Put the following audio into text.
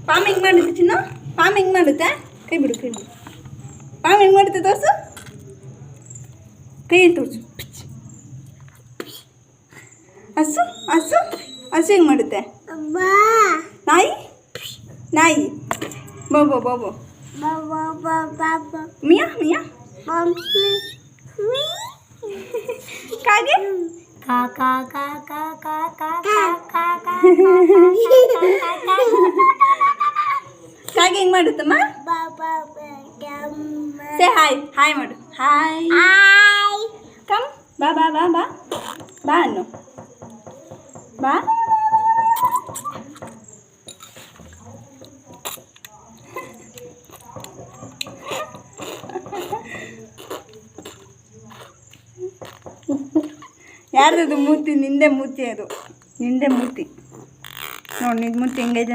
Palm ಹೆಂಗೆ ಮಾಡುತ್ತೆ ಚಿನ್ನು? Palm ಹೆಂಗೆ ಮಾಡುತ್ತೆ? ಕೈ ಬಿಡು ಕೈ ಬಿಡು. ಪಾಮ್ ಹೆಂಗೆ ಮಾಡುತ್ತೆ ತೋರಿಸು. ಕೈ ತೋರಿಸು. ಹಸು ಹಸು ಹಸು ಹೆಂಗೆ ಮಾಡುತ್ತೆ? ನಾಯಿ ನಾಯಿ ಬಾಬೋ ಬಾಬೋ ಮಿಯಾ ಮಿಯಾ ಕಾಗೆ ಕಾಗೆ ಹೆಂಗೆ ಮಾಡುತ್ತಮ್ಮ? ಸೇ ಹಾಯ್ ಹಾಯ್ ಮಾಡು. ಹಾಯ್ ಕಮ್ ಬಾ ಬಾ ಬಾ ಬಾ ಬಾ ಅನ್ನು ಬಾ. ಯಾರ್ದದು ಮೂತಿ? ನಿಂದೆ ಮೂತಿ ಅದು, ನಿಂದೆ ಮೂತಿ ನೋಡಿ. ನಿಂದು ಮೂತಿ ಹೆಂಗೈತೆ.